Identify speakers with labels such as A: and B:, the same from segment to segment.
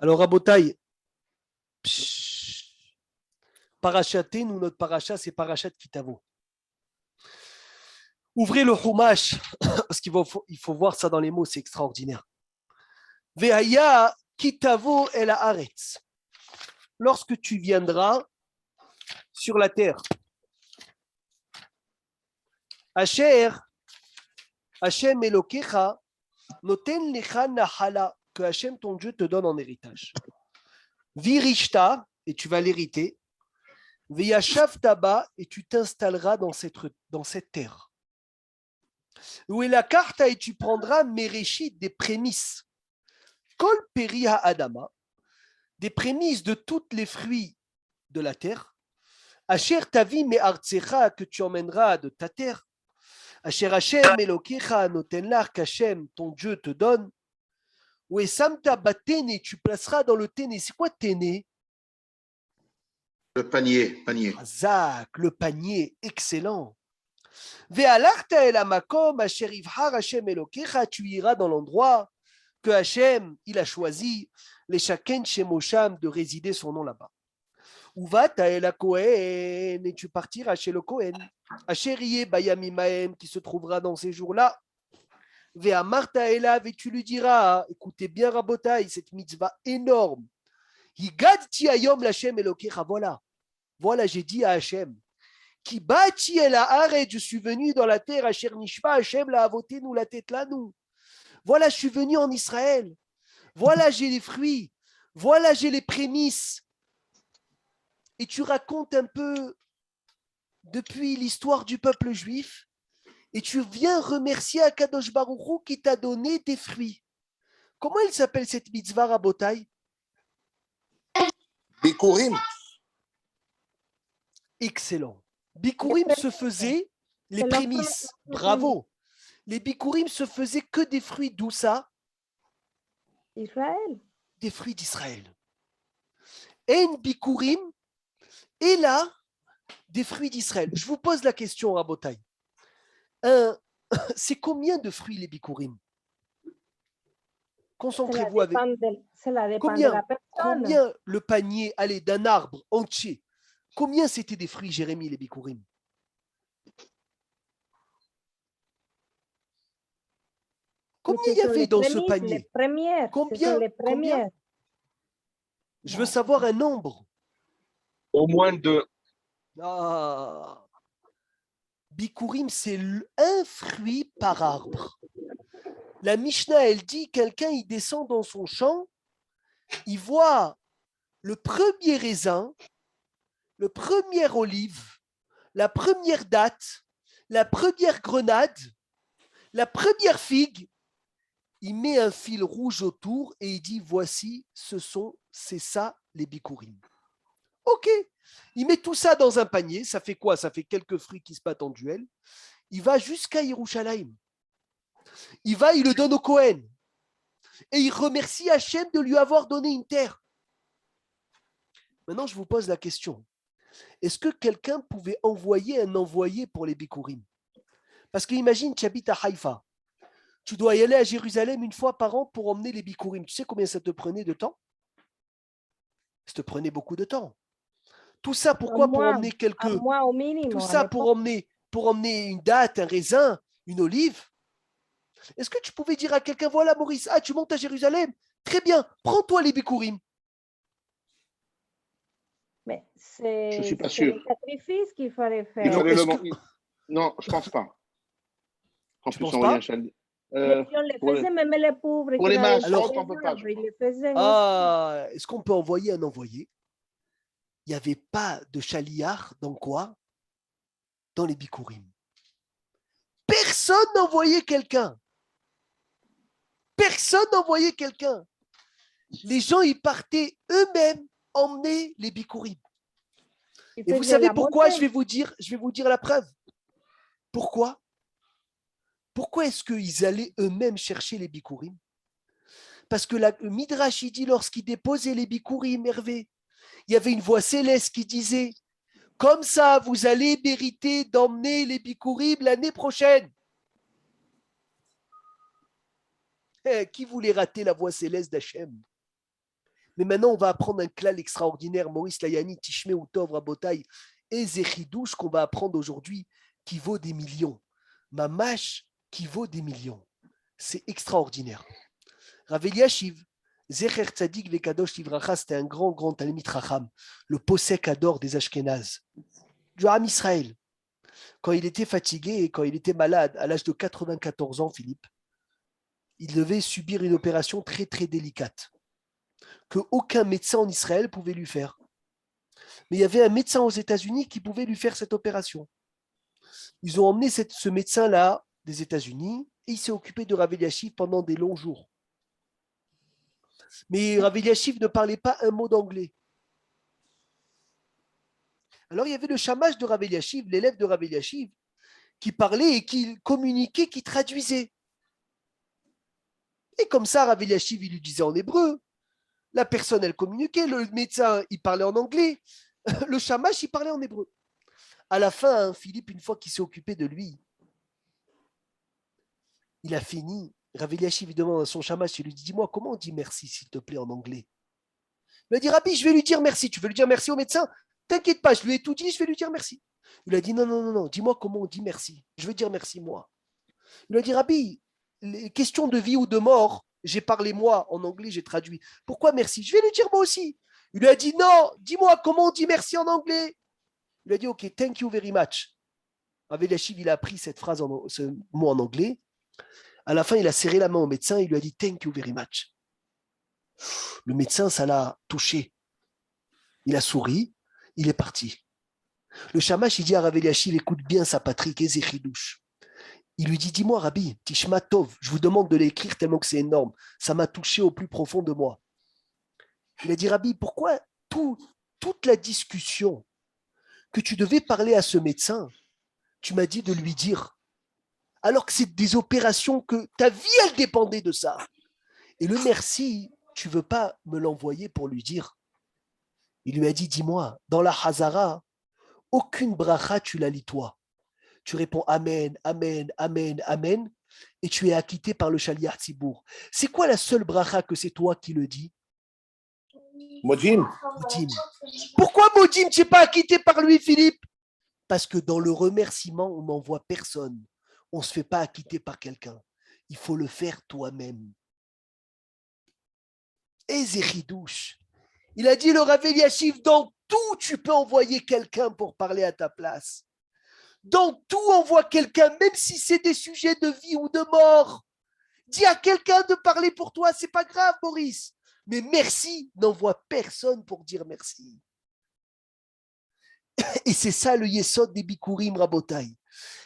A: Alors, Rabotai, parachaté, nous, notre paracha, c'est parachat Kitavo. Ouvrez le Chumash, parce il faut voir ça dans les mots, c'est extraordinaire. Ve'aya Kitavo el haaretz. Lorsque tu viendras sur la terre, Asher, Hashem Elokecha, noten lecha nahala, que Hashem, ton Dieu, te donne en héritage. Virishta, et tu vas l'hériter. Veyashav taba, et tu t'installeras dans cette terre. Où est la carte, et tu prendras Mereshit, des prémices. Kol peri adama, des prémices de toutes les fruits de la terre. Asher tavi me artsecha, que tu emmèneras de ta terre. Asher Hashem Elokecha notenlar, qu'Hashem, ton Dieu, te donne. Où est samta batene, tu placeras dans le téné. C'est quoi téné?
B: Le panier.
A: Zak, le panier, excellent. Ve'alarta el hamakom asher ivhar Hashem Elokecha, tu iras dans l'endroit que Hashem, il a choisi, les shaken shemosham, de résider son nom là-bas. Uvata el Kohen, et tu partiras chez le Kohen. Asher yeh bayamim haem, qui se trouvera dans ces jours-là. Ve'amarta elav, et tu lui diras, écoutez bien Rabotai, cette mitzvah énorme. Higadti hayom l'Hashem Elokecha, voilà, j'ai dit à Hashem, qui bâti el haaret, je suis venu dans la terre, Asher nishpa Hashem la avoté nous la tête là nous. Voilà, je suis venu en Israël. Voilà, j'ai les fruits. Voilà, j'ai les prémices. Et tu racontes un peu depuis l'histoire du peuple juif et tu viens remercier Akadosh Baruch Hu qui t'a donné tes fruits. Comment il s'appelle cette mitzvah, Rabotai?
B: Bikurim.
A: Excellent. Bikurim se faisait les prémices. Bravo. Les bikurim se faisaient que des fruits, d'où ça?
C: Israël.
A: Des fruits d'Israël. En bikurim, et là, des fruits d'Israël. Je vous pose la question, Rabotai. C'est combien de fruits les bikurim? Concentrez-vous avec. Combien le panier, allez, d'un arbre entier, combien c'était des fruits, Jérémie, les bikurim? Combien il y avait dans ce panier? Combien? Je veux savoir un nombre.
B: Au moins 2.
A: Bikurim, c'est un fruit par arbre. La Mishnah, elle dit, quelqu'un, il descend dans son champ, il voit le premier raisin, le premier olive, la première date, la première grenade, la première figue, il met un fil rouge autour et il dit, voici, c'est ça les bikurim. Ok, il met tout ça dans un panier, ça fait quoi? Ça fait quelques fruits qui se battent en duel. Il va jusqu'à Yerushalayim. Il le donne au Kohen. Et il remercie Hachem de lui avoir donné une terre. Maintenant, je vous pose la question. Est-ce que quelqu'un pouvait envoyer un envoyé pour les bikurim? Parce que imagine, tu habites à Haïfa. Tu dois y aller à Jérusalem une fois par an pour emmener les bikurim. Tu sais combien ça te prenait de temps? Ça te prenait beaucoup de temps. Tout ça, pourquoi? Pour emmener quelques...
C: Un mois au minimum.
A: Tout ça pour emmener une date, un raisin, une olive. Est-ce que tu pouvais dire à quelqu'un, voilà Maurice, tu montes à Jérusalem, très bien, prends-toi les bikurim.
C: Mais c'est
B: suis pas sûr.
C: le sacrifice qu'il fallait faire.
B: Non, je pense pas.
A: Tu penses pas?
C: Les gens les faisaient, même les pauvres.
B: Pour les masses,
A: on
B: peut pas.
C: Ils les faisaient.
A: Est-ce qu'on peut envoyer un envoyé? Il n'y avait pas de chaliar dans quoi? Dans les bikurim. Personne n'envoyait quelqu'un. Personne n'envoyait quelqu'un. Les gens, ils partaient eux-mêmes emmener les bikurim. Et vous savez pourquoi? Je vais vous dire la preuve. Pourquoi? Pourquoi est-ce qu'ils allaient eux-mêmes chercher les bikurim? Parce que le Midrash, il dit, lorsqu'ils déposaient les bikurim, Hervé, il y avait une voix céleste qui disait, comme ça, vous allez mériter d'emmener les bikurim l'année prochaine. Qui voulait rater la voix céleste d'Hachem? Mais maintenant, on va apprendre un klal extraordinaire, Maurice Layani, Tishme Utov, Rabotai, et Zechidouche qu'on va apprendre aujourd'hui, qui vaut des millions. Mamash, qui vaut des millions. C'est extraordinaire. Rav Eliashiv, Zecher Tzadik Vekadosh Livracha, c'était un grand Talmid Chacham, le posek ador des Ashkénazes, du Ham Israël. Quand il était fatigué et quand il était malade, à l'âge de 94 ans, Philippe, il devait subir une opération très délicate, que aucun médecin en Israël pouvait lui faire. Mais il y avait un médecin aux États-Unis qui pouvait lui faire cette opération. Ils ont emmené ce médecin-là des États-Unis et il s'est occupé de Rav Eliashiv pendant des longs jours. Mais Rav Eliashiv ne parlait pas un mot d'anglais. Alors il y avait le shamash de Rav Eliashiv, l'élève de Rav Eliashiv, qui parlait et qui communiquait, qui traduisait. Et comme ça, Rav Eliashiv, il lui disait en hébreu. La personne, elle communiquait. Le médecin, il parlait en anglais. Le shamash, il parlait en hébreu. À la fin, Philippe, une fois qu'il s'est occupé de lui, il a fini. Rav Eliashiv, il demande à son shamash, il lui dit, dis-moi, comment on dit merci, s'il te plaît, en anglais? Il a dit, Rabbi, je vais lui dire merci. Tu veux lui dire merci au médecin? T'inquiète pas, je lui ai tout dit, je vais lui dire merci. Il a dit, non, dis-moi comment on dit merci. Je veux dire merci, moi. Il a dit, Rabbi, les questions de vie ou de mort, j'ai parlé moi en anglais, j'ai traduit. Pourquoi merci? Je vais lui dire moi aussi. Il lui a dit, non, dis-moi comment on dit merci en anglais. Il a dit, ok, thank you very much. Rav Eliashiv, il a appris cette phrase, ce mot en anglais. À la fin, il a serré la main au médecin, il lui a dit, thank you very much. Le médecin, ça l'a touché. Il a souri, il est parti. Le shamash, il dit à Rav Eliashiv, écoute bien sa patrie, Ezechidouche. Il lui dit, dis-moi, Rabbi, Tishma Tov, je vous demande de l'écrire tellement que c'est énorme. Ça m'a touché au plus profond de moi. Il a dit, Rabbi, pourquoi toute la discussion que tu devais parler à ce médecin, tu m'as dit de lui dire, alors que c'est des opérations que ta vie, elle dépendait de ça. Et le merci, tu ne veux pas me l'envoyer pour lui dire. Il lui a dit, dis-moi, dans la Hazara, aucune bracha, tu la lis toi. Tu réponds Amen, Amen, Amen, Amen, et tu es acquitté par le Shaliach Tzibour. C'est quoi la seule bracha que c'est toi qui le dis?
B: Modim.
A: Modim. Pourquoi Modim, tu n'es pas acquitté par lui, Philippe? Parce que dans le remerciement, on n'envoie personne. On ne se fait pas acquitter par quelqu'un. Il faut le faire toi-même. Et Zechidouche, il a dit le Rav Eliashiv, dans tout, tu peux envoyer quelqu'un pour parler à ta place. Dans tout, envoie quelqu'un, même si c'est des sujets de vie ou de mort. Dis à quelqu'un de parler pour toi, c'est pas grave, Maurice. Mais merci, n'envoie personne pour dire merci. Et c'est ça le Yesod des Bikurim, Rabotai.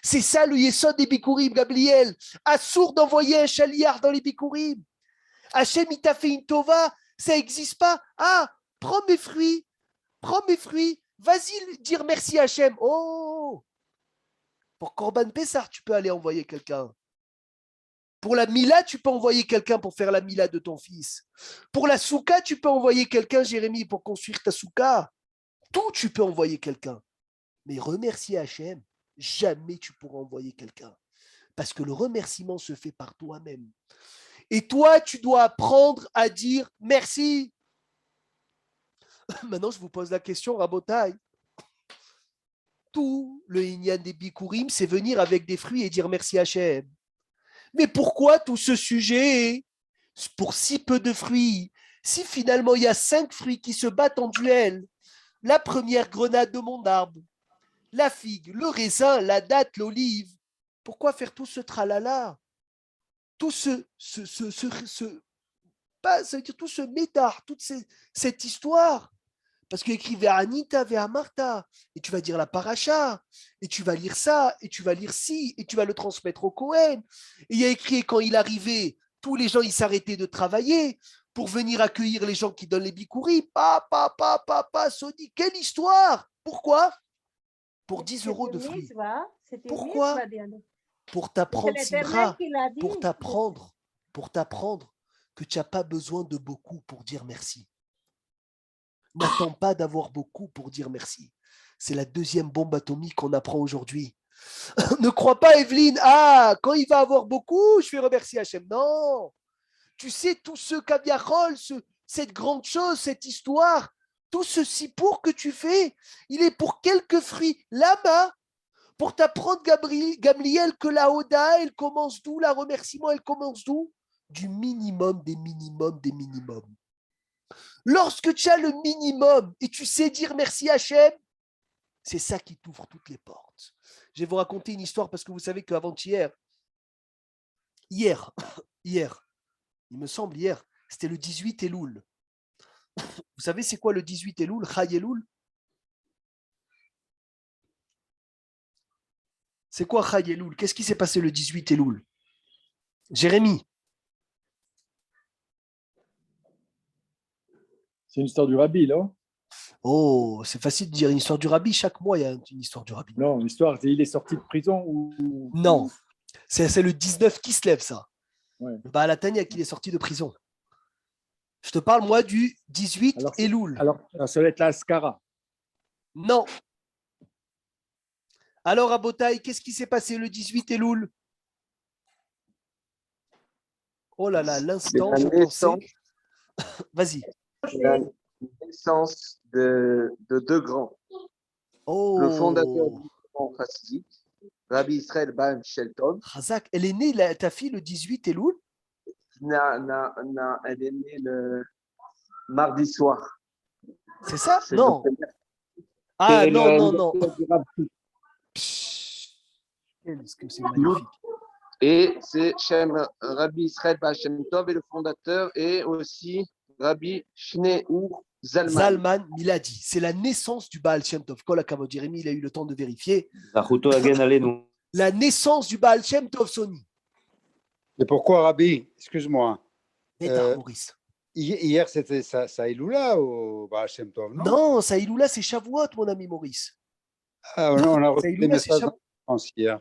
A: C'est ça le Yesod des Bikurim, Gabriel. Assour d'envoyer un chaliard dans les Bikurim. Hachem, il t'a fait une tova, ça n'existe pas. Ah, prends mes fruits, vas-y dire merci à Hachem. Oh, pour Korban Pessah, tu peux aller envoyer quelqu'un. Pour la Mila, tu peux envoyer quelqu'un pour faire la Mila de ton fils. Pour la Souka, tu peux envoyer quelqu'un, Jérémie, pour construire ta Souka. Tout, tu peux envoyer quelqu'un. Mais remercier Hachem, jamais tu pourras envoyer quelqu'un. Parce que le remerciement se fait par toi-même. Et toi, tu dois apprendre à dire merci. Maintenant, je vous pose la question, Rabotai. Tout le Inyan des Bikurim, c'est venir avec des fruits et dire merci Hachem. Mais pourquoi tout ce sujet pour si peu de fruits? Si finalement il y a 5 fruits qui se battent en duel, la première grenade de mon arbre, la figue, le raisin, la date, l'olive, pourquoi faire tout ce tralala? Tout ce médard, toute cette histoire. Parce qu'il écrivait à Anita vers Martha, et tu vas dire la paracha, et tu vas lire ça, et tu vas lire ci, et tu vas le transmettre au Cohen. Et il y a écrit quand il arrivait, tous les gens ils s'arrêtaient de travailler pour venir accueillir les gens qui donnent les bikurim. Papa, Sony, quelle histoire! Pourquoi? Pour 10 € de fruits. Pourquoi? Pour t'apprendre, Simra, pour t'apprendre que tu n'as pas besoin de beaucoup pour dire merci. N'attends pas d'avoir beaucoup pour dire merci. C'est la deuxième bombe atomique qu'on apprend aujourd'hui. Ne crois pas, Evelyne, quand il va avoir beaucoup, je vais remercier Hachem. Non, tu sais, tous ceux Kaviachol, cette grande chose, cette histoire, tout ceci pour que tu fais, il est pour quelques fruits là-bas, pour t'apprendre, Gamliel, que la Oda, elle commence d'où? La remerciement, elle commence d'où? Du minimum des minimums des minimums. Lorsque tu as le minimum et tu sais dire merci Hachem, c'est ça qui t'ouvre toutes les portes. Je vais vous raconter une histoire parce que vous savez qu'avant-hier, hier, il me semble hier, c'était le 18 Elul. Vous savez c'est quoi le 18 Elul, Chai Elul? C'est quoi Chai Elul? Qu'est-ce qui s'est passé le 18 Elul? Jérémy.
D: C'est une histoire du rabbi, non?
A: Oh, c'est facile de dire une histoire du rabbi. Chaque mois, il y a une histoire du rabbi.
D: Non, l'histoire, il est sorti de prison ou...
A: Non, c'est le 19 qui se lève, ça.
D: Ouais.
A: Le Baal Hatanya qui est sorti de prison. Je te parle, moi, du 18 Elul.
D: Alors, ça doit être la Ascara.
A: Non. Alors, à Botaï, qu'est-ce qui s'est passé le 18 Elul? Oh là là, l'instant, je pensais. Vas-y.
E: La naissance de deux grands.
A: Oh.
E: Le fondateur du mouvement chassidique, Rabbi Israël Baal Shelton.
A: Razak, elle est née, ta fille, le 18 Elul?
E: Elle est née le mardi soir.
A: C'est ça? Non. Ah non. Qu'est-ce que c'est magnifique.
E: Et c'est Rabbi Israël Baal Shem Tov et le fondateur et aussi Rabbi Shneur Zalman.
A: Zalman Miladi. C'est la naissance du Baal Shem Tov. Kol HaKavod, Jérémy, il a eu le temps de vérifier. La naissance du Baal Shem Tov, Sony.
F: Et pourquoi, Rabbi? Excuse-moi.
A: Maurice.
F: Hier, c'était ça Iloula au Baal Shem Tov, non?
A: Non, ça Iloula, c'est Shavuot, mon ami Maurice.
F: Ah, on a reçu des messages en France hier.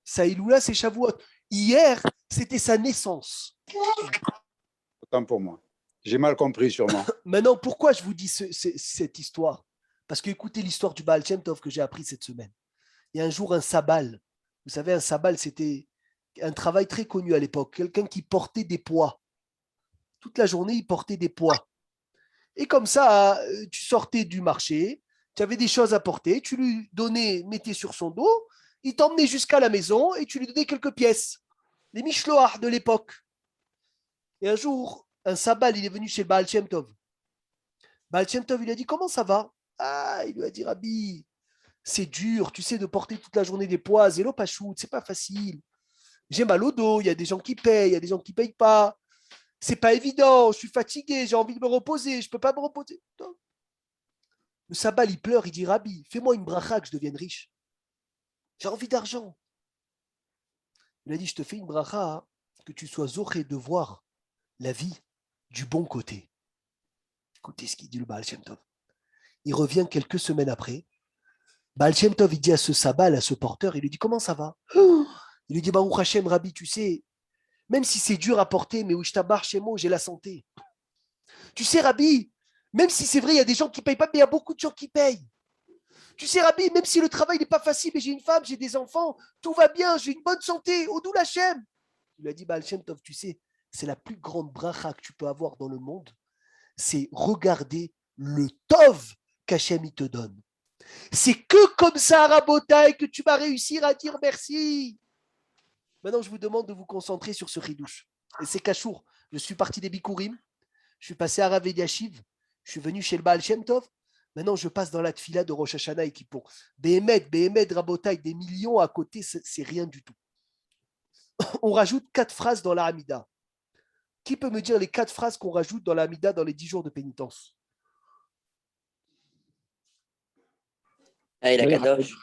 A: Ça Iloula, c'est Shavuot. Hier, c'était sa naissance.
F: Autant pour moi. J'ai mal compris, sûrement.
A: Maintenant, pourquoi je vous dis cette histoire? Parce que écoutez l'histoire du Baal Shem Tov que j'ai appris cette semaine. Il y a un jour un sabal. Vous savez, un sabal, c'était un travail très connu à l'époque. Quelqu'un qui portait des poids. Toute la journée, il portait des poids. Et comme ça, tu sortais du marché, tu avais des choses à porter, tu lui donnais, mettais sur son dos, il t'emmenait jusqu'à la maison et tu lui donnais quelques pièces. Les Mishloach de l'époque. Et un jour, un sabal, il est venu chez le Baal Shem Tov. Baal Shem Tov, il a dit, comment ça va? Ah, il lui a dit, Rabbi, c'est dur, tu sais, de porter toute la journée des poids, zélo pachout, c'est pas facile. J'ai mal au dos, il y a des gens qui payent, il y a des gens qui payent pas. C'est pas évident, je suis fatigué, j'ai envie de me reposer, je peux pas me reposer. Non. Le sabal, il pleure, il dit, Rabbi, fais-moi une bracha que je devienne riche. J'ai envie d'argent. Il a dit, je te fais une bracha que tu sois zoré de voir la vie du bon côté. Écoutez ce qu'il dit le Baal Shem Tov. Il revient quelques semaines après. Baal Shem Tov, il dit à ce sabal, à ce porteur, il lui dit, comment ça va? Il lui dit, Baruch Hashem, Rabbi, tu sais, même si c'est dur à porter, mais où je t'abarre chez moi, j'ai la santé. Tu sais, Rabbi, même si c'est vrai, il y a des gens qui ne payent pas, mais il y a beaucoup de gens qui payent. Tu sais, Rabbi, même si le travail n'est pas facile, mais j'ai une femme, j'ai des enfants, tout va bien, j'ai une bonne santé, Odou Lachem. Il lui a dit, Baal Shem Tov, tu sais, c'est la plus grande bracha que tu peux avoir dans le monde, c'est regarder le Tov qu'Hachem il te donne. C'est que comme ça, Rabotai, que tu vas réussir à dire merci. Maintenant, je vous demande de vous concentrer sur ce ridouche. Et c'est Kachour. Je suis parti des Bikurim, je suis passé à Rav Eliashiv, je suis venu chez le Baal Shem Tov. Maintenant, je passe dans la tfila de Rosh Hashanah et Kippour. Behemet, Rabotai, des millions à côté, c'est rien du tout. On rajoute 4 phrases dans la Hamida. Qui peut me dire les 4 phrases qu'on rajoute dans la Hamida dans les 10 jours de pénitence?
G: Amelech Akadosh.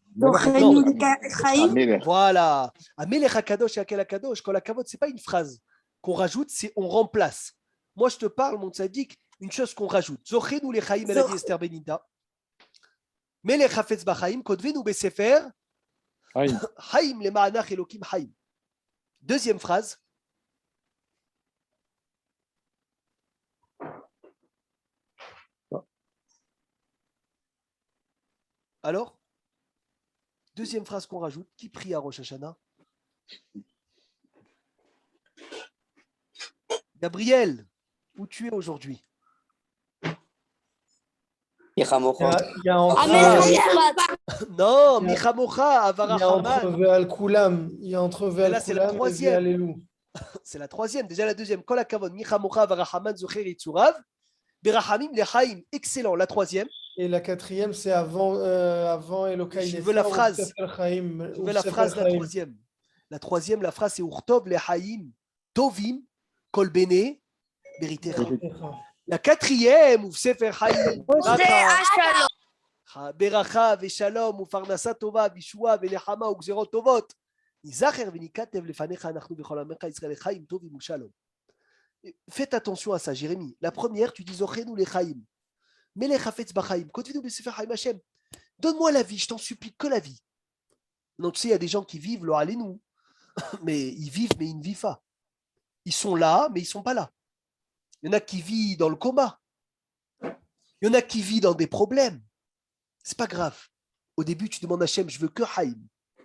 A: Voilà. Amelech Akadosh et Akel Akadosh. Quand la kavod, ce n'est pas une phrase qu'on rajoute, c'est on remplace. Moi, je te parle, mon tzaddik, une chose qu'on rajoute. Zochenu lechaim, elle a dit Esther Beninda. Melech hafetz bachaim, kodvenu besefer. Haim le ma'anach elokim haim. Deuxième phrase. Alors, deuxième phrase qu'on rajoute, qui prie à Rosh Hashanah? Gabriel, où tu es aujourd'hui?
G: Il y a
H: Ah, mais
G: entre,
A: Non,
H: Il y a-
A: Michamocha, Avara
H: il y a entre
A: Haman.
H: Ve'al Kulam. Il y a entre
A: Mais là,
H: Ve'al
A: c'est la
H: Kulam et
A: troisième.
H: Ve'al Elou.
A: C'est la troisième. Déjà la deuxième. Kol hakavod, Michamocha, Avara Haman, Zocher Yitzurav. Berachamim, Lechaim. Excellent. La troisième.
H: Et la quatrième, c'est avant Elokai
A: Je veux la
H: Nefer ou
A: phrase.
H: Sefer Chaim.
A: Je
H: ou
A: veux la
H: Sefer
A: phrase, la
H: Chaim.
A: troisième. La troisième, la phrase, c'est Urtov, Lechaim, Tovim, Kol Bene, Beritecha. La quatrième, ou Sefer Chaim, Beracha, Veshalom, ou Farnasa Tova, Bishua, Velechama, ou Gzerot Tovot. Izacher Venikatev Lefanecha, Anachnu Becholamecha, Israël Chaim, Tovim, ou Shalom. Faites attention à ça, Jérémie. La première, tu dis Zochenu Lechaim. Melech Hafetz Bachaim. Kotvenu Besefer Chaim Hashem. Donne-moi la vie, je t'en supplie, que la vie. Non, tu sais, il y a des gens qui vivent, leur allez-nous. Mais ils vivent, mais ils ne vivent pas. Ils sont là, mais ils ne sont pas là. Il y en a qui vivent dans le coma. Il y en a qui vivent dans des problèmes. C'est pas grave. Au début, tu demandes à Hachem, je veux que Haïm.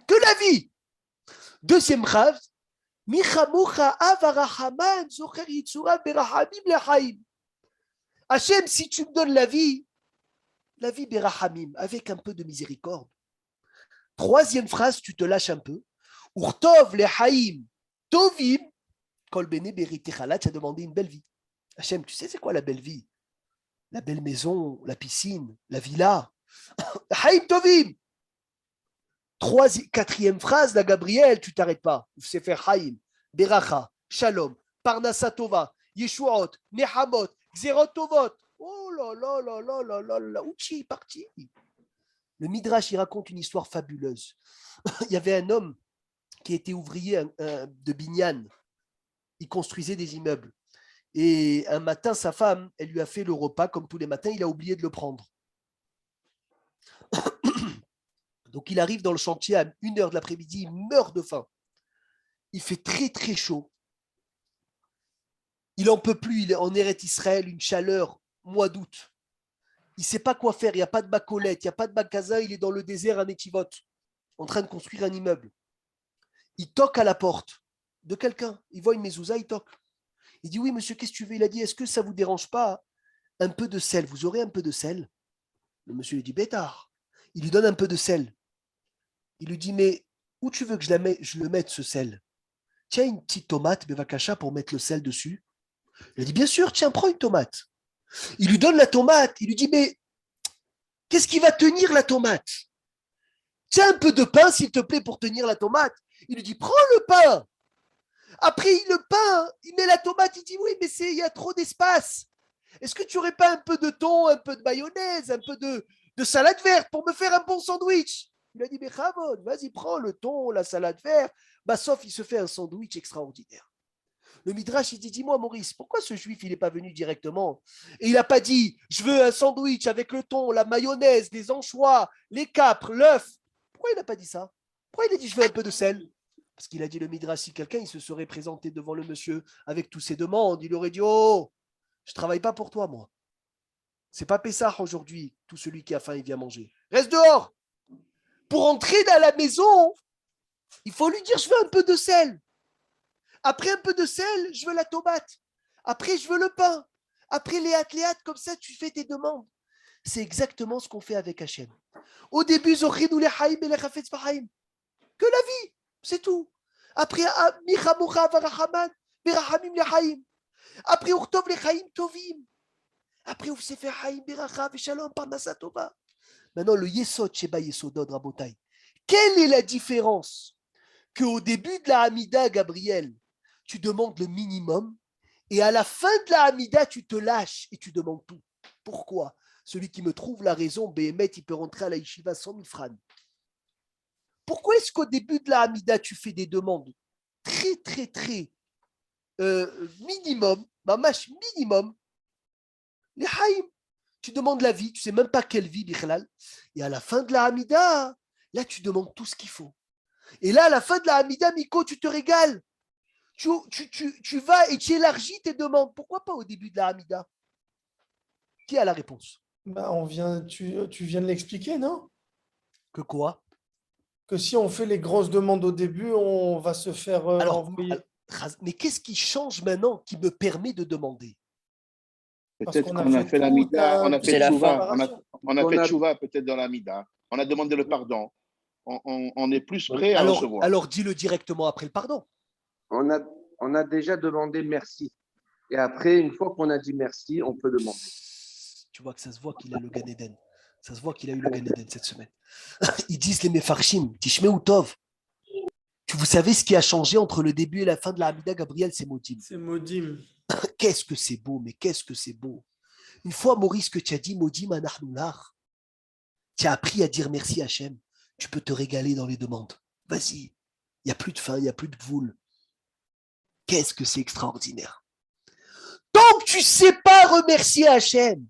A: Que la vie. Deuxième phrase, Michamocha avarahaman zocher yitzura berahamim lechaim. Hachem, si tu me donnes la vie berahamim, avec un peu de miséricorde. Troisième phrase, tu te lâches un peu. Urtov lechaim tovim kol bene beritechala, tu as demandé une belle vie. Hachem, tu sais c'est quoi la belle vie? La belle maison, la piscine, la villa. Haïm tovim. Quatrième phrase, la Gabriel, tu t'arrêtes pas. C'est faire Haïm, Beracha, Shalom, Parnasa Tova, Yeshuot, Nehamot, Xerot Tovot. Oh là là là là là là là, Ouchi, parti. Le Midrash, il raconte une histoire fabuleuse. Il y avait un homme qui était ouvrier de Binyan. Il construisait des immeubles. Et un matin, sa femme, elle lui a fait le repas, comme tous les matins, il a oublié de le prendre. Donc il arrive dans le chantier à 1h de l'après-midi, il meurt de faim. Il fait très très chaud. Il n'en peut plus, il est en Eretz Israël, une chaleur, mois d'août. Il ne sait pas quoi faire, il n'y a pas de bacolette, il n'y a pas de magasin, il est dans le désert à Netivot, en train de construire un immeuble. Il toque à la porte de quelqu'un, il voit une mezouza, il toque. Il dit, oui monsieur, qu'est-ce que tu veux? Il a dit, est-ce que ça ne vous dérange pas un peu de sel? Vous aurez un peu de sel? Le monsieur lui dit, bêtard. Il lui donne un peu de sel. Il lui dit, mais où tu veux que je le mette, ce sel? Tiens, une petite tomate, Bevakacha, pour mettre le sel dessus. Il a dit, bien sûr, tiens, prends une tomate. Il lui donne la tomate. Il lui dit, mais qu'est-ce qui va tenir la tomate? Tiens, un peu de pain, s'il te plaît, pour tenir la tomate. Il lui dit, prends le pain. Après, le pain, il met la tomate. Il dit, oui, mais il y a trop d'espace. Est-ce que tu n'aurais pas un peu de thon, un peu de mayonnaise, un peu de salade verte pour me faire un bon sandwich? Il a dit, mais Chavod, vas-y, prends le thon, la salade verte. Bah, sauf, il se fait un sandwich extraordinaire. Le Midrash, il dit, dis-moi, Maurice, pourquoi ce juif, il n'est pas venu directement? Et il n'a pas dit, je veux un sandwich avec le thon, la mayonnaise, les anchois, les capres, l'œuf. Pourquoi il n'a pas dit ça? Pourquoi il a dit, je veux un peu de sel? Parce qu'il a dit, le Midrash, si quelqu'un, il se serait présenté devant le monsieur avec toutes ses demandes, il aurait dit, oh, je ne travaille pas pour toi, moi. C'est pas Pessah aujourd'hui, tout celui qui a faim, il vient manger. Reste dehors. Pour entrer dans la maison, il faut lui dire, je veux un peu de sel. Après un peu de sel, je veux la tomate. Après, je veux le pain. Après, léat, comme ça, tu fais tes demandes. C'est exactement ce qu'on fait avec Hachem. Au début, Zochenu lechaim melech hafetz bachaim. Que la vie, c'est tout. Après, Michamocha avarahaman berachamim lechaim. Après, Urtov lechaim tovim. Après, Sefer Chaim beracha veshalom parnasa tova. Maintenant, le Yesod Sheba Yesodod Rabotai. Quelle est la différence? Qu'au début de la Hamida, Gabriel, tu demandes le minimum et à la fin de la Hamida, tu te lâches et tu demandes tout. Pourquoi? Celui qui me trouve la raison, Béhémet, il peut rentrer à la yeshiva 100 000 francs. Pourquoi est-ce qu'au début de la Hamida, tu fais des demandes très, très, très minimum, mamash minimum, les haïm? Tu demandes la vie, tu ne sais même pas quelle vie, Bichlal. Et à la fin de la Hamida, là, tu demandes tout ce qu'il faut. Et là, à la fin de la Hamida, Miko, tu te régales. Tu vas et tu élargis tes demandes. Pourquoi pas au début de la Hamida? Qui a la réponse?
H: Bah, tu viens de l'expliquer, non?
A: Que quoi?
H: Que si on fait les grosses demandes au début, on va se faire envoyer.
A: Mais qu'est-ce qui change maintenant qui me permet de demander?
B: Peut-être
H: qu'on a
B: qu'on a
H: fait
B: fait la
H: tout
B: mida, on a
G: C'est
B: fait
G: la
B: tchouva,
G: fin.
B: on a
E: On
B: fait
E: a-
B: tchouva peut-être dans la mida. On a demandé le pardon. On est plus prêt à recevoir.
A: Alors dis-le directement après le pardon.
E: On a, on a déjà demandé merci. Et après, une fois qu'on a dit merci, on peut demander.
A: Tu vois que ça se voit qu'il a le Gan Eden. Ça se voit qu'il a eu le Gan Eden cette semaine. Ils disent les Mefarshim, Tishmeu Tov. Vous savez ce qui a changé entre le début et la fin de la Hamida, Gabriel, c'est Modim.
H: C'est Modim.
A: Qu'est-ce que c'est beau, mais qu'est-ce que c'est beau. Une fois, Maurice, que tu as dit Modim Anahnular, tu as appris à dire merci Hachem. Tu peux te régaler dans les demandes. Vas-y. Il n'y a plus de faim, il n'y a plus de voule. Qu'est-ce que c'est extraordinaire. Tant que tu ne sais pas remercier Hachem,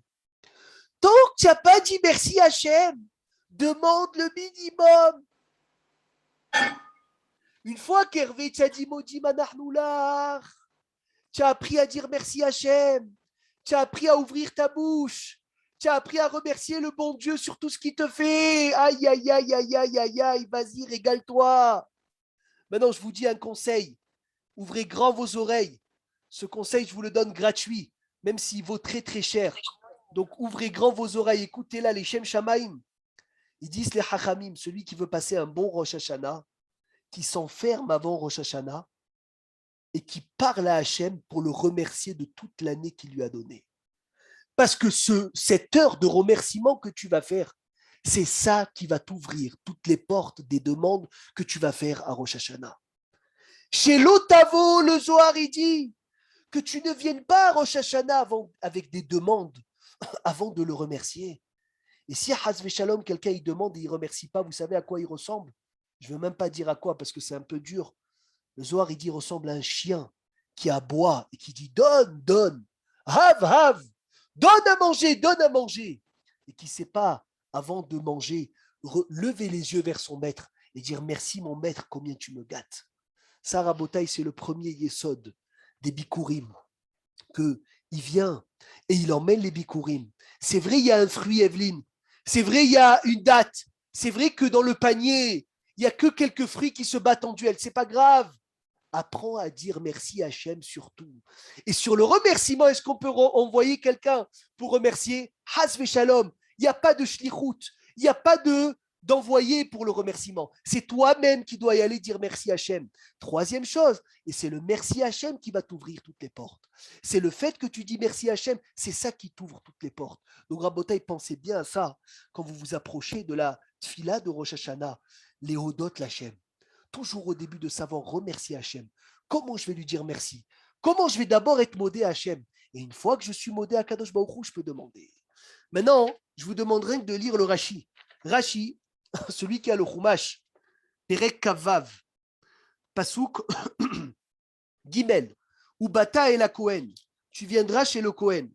A: tant que tu n'as pas dit merci Hachem, demande le minimum. Une fois qu'Hervé t'a dit Modim Anahnular, tu as appris à dire merci Hachem, tu as appris à ouvrir ta bouche, tu as appris à remercier le bon Dieu sur tout ce qu'il te fait. Aïe, aïe, aïe, aïe, aïe, aïe, aïe, vas-y, régale-toi. Maintenant, je vous dis un conseil. Ouvrez grand vos oreilles. Ce conseil, je vous le donne gratuit, même s'il vaut très, très cher. Donc, ouvrez grand vos oreilles. Écoutez-là, les Shem Shamaim. Ils disent les Hachamim, celui qui veut passer un bon Rosh Hashanah, qui s'enferme avant Rosh Hashanah et qui parle à Hachem pour le remercier de toute l'année qu'il lui a donnée. Parce que cette heure de remerciement que tu vas faire, c'est ça qui va t'ouvrir toutes les portes des demandes que tu vas faire à Rosh Hashanah. Chez l'Otavo, le Zohar, il dit que tu ne viennes pas à Rosh Hashanah avec des demandes avant de le remercier. Et si Hazve Shalom, quelqu'un il demande et il ne remercie pas, vous savez à quoi il ressemble? Je ne veux même pas dire à quoi parce que c'est un peu dur. Le Zohar, il dit, ressemble à un chien qui aboie et qui dit donne, donne, have, donne à manger, et qui ne sait pas, avant de manger, lever les yeux vers son maître et dire merci mon maître, combien tu me gâtes. Ça, Rabotaï, c'est le premier yesod des Bikurim, qu'il vient et il emmène les Bikurim. C'est vrai, il y a un fruit, Evelyne. C'est vrai, il y a une date. C'est vrai que dans le panier, il n'y a que quelques fruits qui se battent en duel. C'est pas grave. Apprends à dire merci à Hachem surtout. Et sur le remerciement, est-ce qu'on peut envoyer quelqu'un pour remercier? Hasve Shalom. Il n'y a pas de shlichut. Il n'y a pas d'envoyer pour le remerciement. C'est toi-même qui dois y aller dire merci à Hachem. Troisième chose, et c'est le merci à Hachem qui va t'ouvrir toutes les portes. C'est le fait que tu dis merci à Hachem, c'est ça qui t'ouvre toutes les portes. Donc Rabotaï, pensez bien à ça quand vous vous approchez de la tfila de Rosh Hashanah, les Hodot l'Hachem. Toujours au début de savoir remercier Hachem. Comment je vais lui dire merci? Comment je vais d'abord être modé à Hachem? Et une fois que je suis modé à Kadosh Baruch Hu, je peux demander. Maintenant, je vous demanderai de lire le Rashi. Rashi, celui qui a le Chumash, Perek Kavav, Pasuk Gimel, Ubata et la Kohen. Tu viendras chez le Kohen.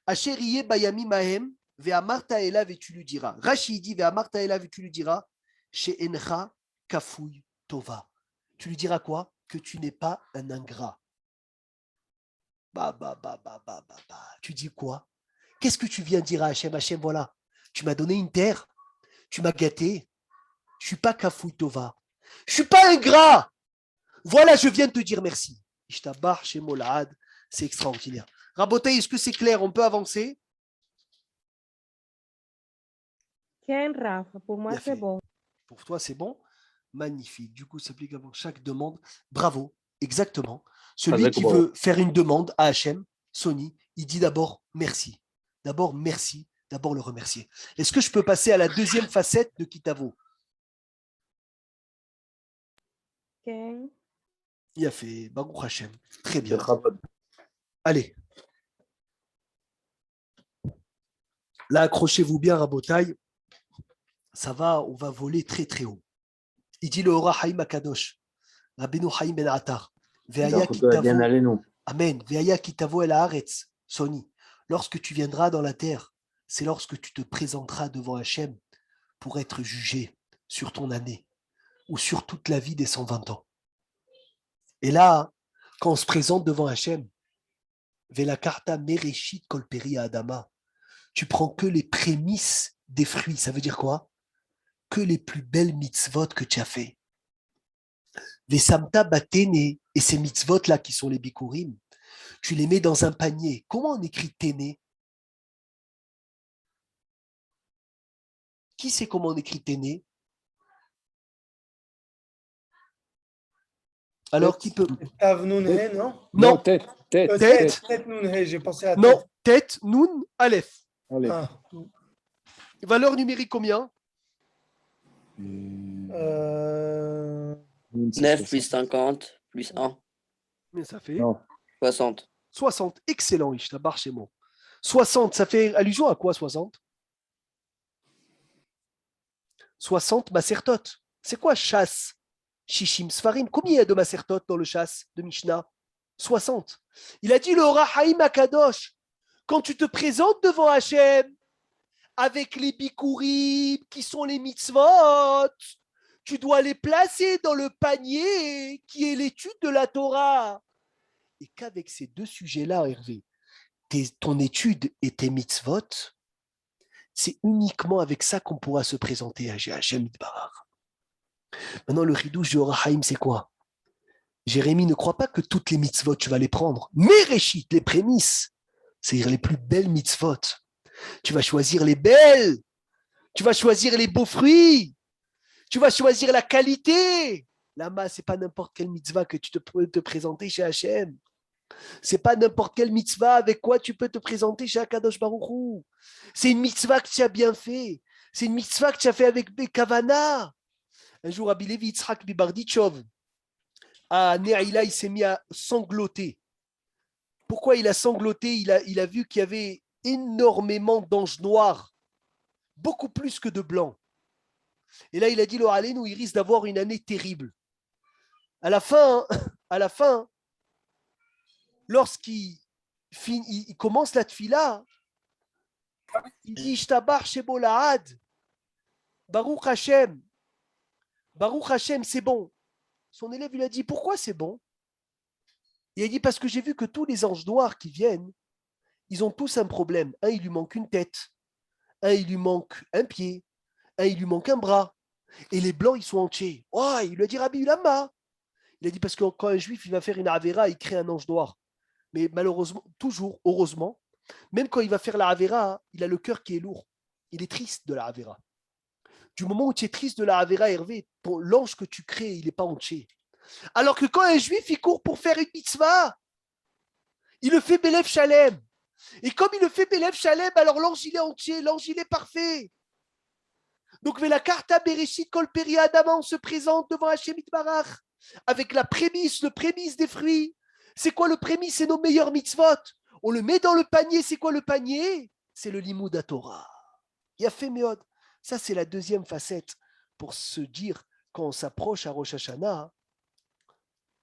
A: Acheriye Bayami Mahem, Ve'amarta Elav et tu lui diras. Rashi dit Ve'amarta Elav et tu lui diras, chez Encha Kafouy Tova. Tu lui diras quoi? Que tu n'es pas un ingrat. Tu dis quoi? Qu'est-ce que tu viens dire à Hachem? Hachem, voilà, tu m'as donné une terre, tu m'as gâté. Je ne suis pas Kafouy Tova. Je ne suis pas ingrat. Voilà, je viens de te dire merci. Ishtabar chez Molad, c'est extraordinaire. Rabotaï, est-ce que c'est clair? On peut avancer?
C: Ken, Rafa, pour moi,
A: Bien
C: c'est
A: fait.
C: bon.
A: Pour toi, c'est bon? Magnifique. Du coup, ça s'applique avant chaque demande. Bravo, exactement. Celui qui veut faire une demande à Hachem, Sony, il dit d'abord merci. D'abord merci, d'abord le remercier. Est-ce que je peux passer à la deuxième facette de Kitavo?
C: Ken.
A: Il a fait Baruch Hachem. Très bien. Allez. Là, accrochez-vous bien, Rabotaï. Ça va, on va voler très très haut. Il dit le Ora Haïm Akadosh, Rabbeinu Haïm Ben Attar, Veaya Kitavo, Amen, Veaya Kitavo El Haaretz, Sony. Lorsque tu viendras dans la terre, c'est lorsque tu te présenteras devant Hachem pour être jugé sur ton année ou sur toute la vie des 120 ans. Et là, quand on se présente devant Hachem, Velakarta Mereshit Kolperi Adama, tu prends que les prémices des fruits. Ça veut dire quoi? Que les plus belles mitzvot que tu as fait. Les samta batene, et ces mitzvot là qui sont les bikurim, tu les mets dans un panier. Comment on écrit téné? Qui sait comment on écrit Téné? Alors, qui peut?
H: Tav Nun He, non?
A: Non,
D: tête.
H: Tête, tête Nun He, j'ai pensé à
A: non,
H: tête.
A: tête, Noun, Aleph.
D: Allez.
H: Ah.
A: Valeur numérique combien?
H: Euh,
G: 9 plus 50 plus 1.
A: Mais ça fait
D: Non.
G: 60.
A: 60. Excellent, Ishtabar chez moi. 60, ça fait allusion à quoi 60? 60 masertot. C'est quoi chasse? Shishim Sfarim. Combien il y a de masertot dans le chasse de Mishnah? 60. Il a dit le Rahaim Akadosh. Quand tu te présentes devant Hachem avec les bikurim qui sont les mitzvot, tu dois les placer dans le panier qui est l'étude de la Torah. Et qu'avec ces deux sujets-là, Hervé, ton étude et tes mitzvot, c'est uniquement avec ça qu'on pourra se présenter à Hachem Yitbarach. Maintenant, le ridouche de Orahaim, c'est quoi? Jérémie ne croit pas que toutes les mitzvot, tu vas les prendre. Mais Réchit, les prémices, c'est-à-dire les plus belles mitzvot. Tu vas choisir les belles. Tu vas choisir les beaux fruits. Tu vas choisir la qualité. Lama, c'est pas n'importe quelle mitzvah que tu peux te présenter chez Hachem. C'est pas n'importe quelle mitzvah avec quoi tu peux te présenter chez Akadosh Baruch Hu. C'est une mitzvah que tu as bien fait. C'est une mitzvah que tu as fait avec Bekavana. Un jour, Rabbi Levi Yitzhak Bibardichov, à Neaïla, il s'est mis à sangloter. Pourquoi il a sangloté? Il a vu qu'il y avait énormément d'anges noirs, beaucoup plus que de blancs. Et là, il a dit, le Halénou, il risque d'avoir une année terrible. À la fin, lorsqu'il il commence la tfila, il dit, Ishtabar Shebo Lahad, Baruch Hashem, c'est bon. Son élève lui a dit, pourquoi c'est bon? Il a dit, parce que j'ai vu que tous les anges noirs qui viennent, ils ont tous un problème. Un, il lui manque une tête. Un, il lui manque un pied. Un, il lui manque un bras. Et les blancs, ils sont entiers. Oh, il lui a dit, Rabbi Ulama. Il a dit, parce que quand un juif, il va faire une avéra, il crée un ange noir. Mais malheureusement, toujours, heureusement, même quand il va faire la avéra, il a le cœur qui est lourd. Il est triste de la avéra. Du moment où tu es triste de la avéra, Hervé, l'ange que tu crées, il n'est pas entier. Alors que quand un juif, il court pour faire une mitzvah, il le fait Bélef Shalem. Et comme il le fait Bélef Shalem, alors l'ange, il est entier, l'ange, il est parfait. Donc, la carta Bereshit Kol Peri Adama, on se présente devant Hachem Yitbarach avec la prémisse, le prémisse des fruits. C'est quoi le prémisse? C'est nos meilleurs mitzvot. On le met dans le panier. C'est quoi le panier? C'est le Limud Torah. Yafé Meod. Ça, c'est la deuxième facette pour se dire quand on s'approche à Rosh Hashanah,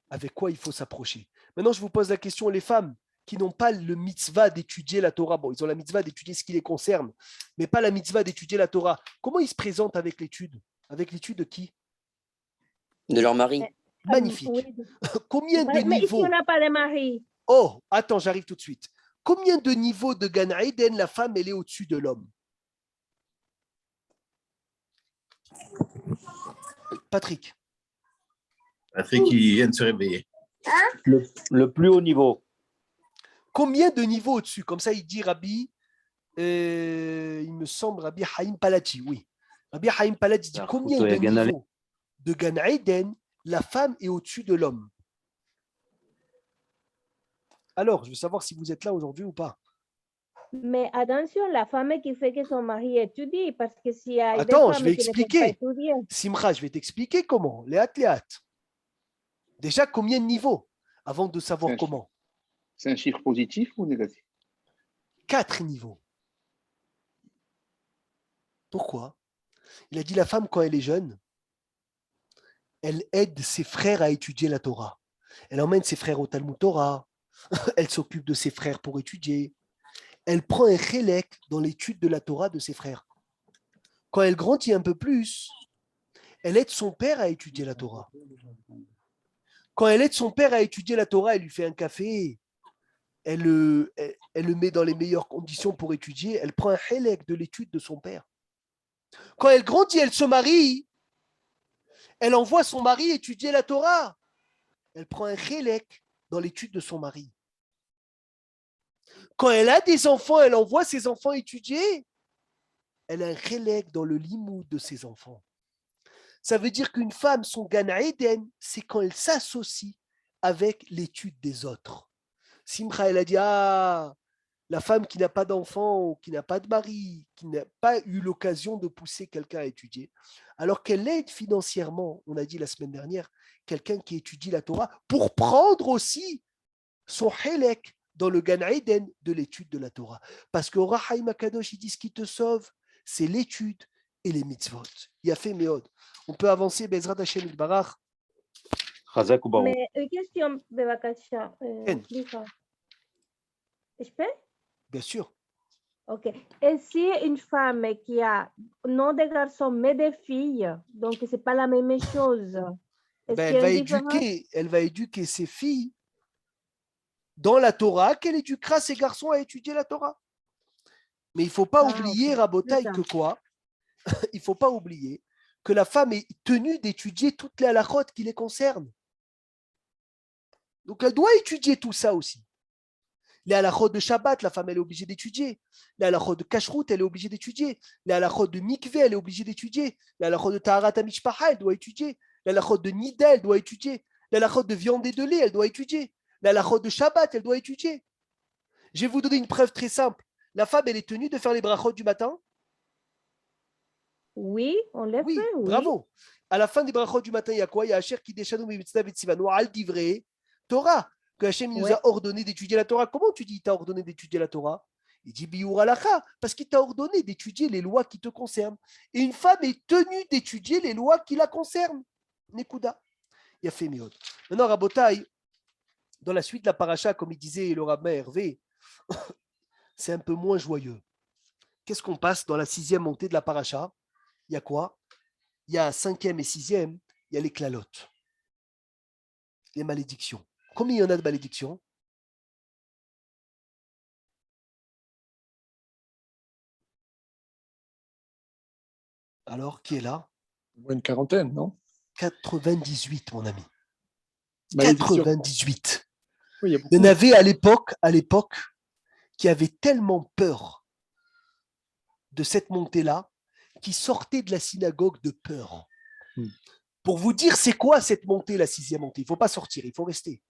A: avec quoi il faut s'approcher. Maintenant, je vous pose la question, les femmes qui n'ont pas le mitzvah d'étudier la Torah, bon, ils ont la mitzvah d'étudier ce qui les concerne, mais pas la mitzvah d'étudier la Torah. Comment ils se présentent avec l'étude? Avec l'étude de qui?
G: De leur mari.
A: Magnifique.
C: Oui.
A: Combien de
C: Mais ici,
A: niveaux?
C: on n'a pas de mari.
A: Oh, attends, j'arrive tout de suite. Combien de niveaux de Gan Eden la femme, elle est au-dessus de l'homme? Patrick.
I: Patrick, il vient de se réveiller.
D: Le plus haut niveau.
A: Combien de niveaux au-dessus? Comme ça, il dit Rabbi, il me semble Rabbi Haïm Palati, oui. Rabbi Haïm Palati dit combien de niveaux de Gan Eden la femme est au-dessus de l'homme? Alors, je veux savoir si vous êtes là aujourd'hui ou pas.
C: Mais attention, la femme qui fait que son mari étudie, parce que s'il y a
A: Attends,
C: des
A: je
C: femmes
A: vais
C: qui ne font
A: expliquer.
C: pas étudier.
A: Simra, je vais t'expliquer comment. Léat. Déjà, combien de niveaux avant de savoir
B: C'est un
A: comment?
B: C'est un chiffre positif ou négatif?
A: 4 niveaux. Pourquoi? Il a dit la femme, quand elle est jeune, elle aide ses frères à étudier la Torah. Elle emmène ses frères au Talmud Torah. Elle s'occupe de ses frères pour étudier. Elle prend un chélek dans l'étude de la Torah de ses frères. Quand elle grandit un peu plus, elle aide son père à étudier la Torah. Quand elle aide son père à étudier la Torah, elle lui fait un café, elle le met dans les meilleures conditions pour étudier, elle prend un chélek de l'étude de son père. Quand elle grandit, elle se marie, elle envoie son mari étudier la Torah. Elle prend un chélek dans l'étude de son mari. Quand elle a des enfants, elle envoie ses enfants étudier. elle a un chélek dans le limoud de ses enfants. Ça veut dire qu'une femme, son Gan Eden, c'est quand elle s'associe avec l'étude des autres. Simcha, elle a dit, la femme qui n'a pas d'enfant, qui n'a pas de mari, qui n'a pas eu l'occasion de pousser quelqu'un à étudier, alors qu'elle aide financièrement, on a dit la semaine dernière, quelqu'un qui étudie la Torah, pour prendre aussi son hélek dans le Gan Eden de l'étude de la Torah. Parce qu'au Rahaim Akadosh, ils disent ce qui te sauve, c'est l'étude et les mitzvot. Il a fait Meod. On peut avancer, Bezrat Hashem Ilbarach.
D: Chazak ou Baruch.
C: Mais une question, Bevakasha.
A: Ken.
C: Je peux?
A: Bien sûr.
C: Ok. Et si une femme qui a non des garçons mais des filles, donc c'est pas la même chose. Est-ce qu'il y a une différence?
A: Elle va éduquer ses filles dans la Torah, qu'elle éduquera ses garçons à étudier la Torah. Mais il ne faut pas oublier, Rabotaï, que quoi? Il ne faut pas oublier que la femme est tenue d'étudier toutes les halakhot qui les concernent. Donc elle doit étudier tout ça aussi. Les halakhot de Shabbat, la femme elle est obligée d'étudier. Les halakhot de Kashrut, elle est obligée d'étudier. Les halakhot de Mikveh, elle est obligée d'étudier. Les halakhot de Taharat HaMishpacha, elle doit étudier. Les halakhot de Nida, elle doit étudier. Les halakhot de viande et de lait, elle doit étudier. Les halakhot de Shabbat, elle doit étudier. Je vais vous donner une preuve très simple. La femme, elle est tenue de faire les brachot du matin.
C: Oui, on l'a fait. Oui,
A: bravo. À la fin des brachot du matin, il y a quoi? Il y a Asher qui déchanoum et mitzvah et tzivano al divrei Torah. Que Hachem nous a ordonné d'étudier la Torah. Comment tu dis il t'a ordonné d'étudier la Torah? Il dit biur alacha, parce qu'il t'a ordonné d'étudier les lois qui te concernent. Et une femme est tenue d'étudier les lois qui la concernent. Nekuda. Il a fait miod. Maintenant, Rabotai, dans la suite de la paracha, comme il disait le rabbin Hervé, c'est un peu moins joyeux. Qu'est-ce qu'on passe dans la 6e montée de la paracha? Il y a quoi? Il y a 5e et 6e, il y a les klalotes, les malédictions. Combien il y en a de malédictions? Alors, qui est là?
J: Une quarantaine, non?
A: 98, mon ami.
J: Malédiction.
A: 98.
J: Oui,
A: il y en avait à l'époque qui avaient tellement peur de cette montée-là, qui sortaient de la synagogue de peur. Pour vous dire, c'est quoi cette montée, la 6e montée? Il ne faut pas sortir, il faut rester.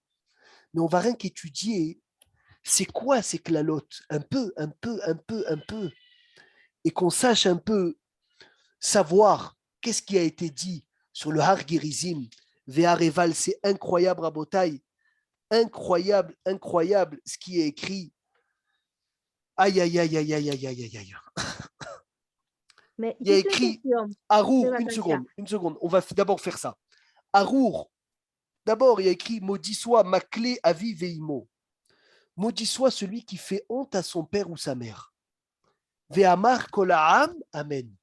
A: Mais on va rien qu'étudier, c'est quoi ces klalotes? Un peu. Et qu'on sache un peu savoir qu'est-ce qui a été dit sur le Har Gerizim, Ve'areval, c'est incroyable, Rabotai. Incroyable ce qui est écrit. Aïe.
C: Mais
A: il y a écrit Arour, une seconde, on va d'abord faire ça. Arour, d'abord il y a écrit maudit soit Maklé Avi Veimo. Maudit soit celui qui fait honte à son père ou sa mère. Ve'amar Kolaam, Amen.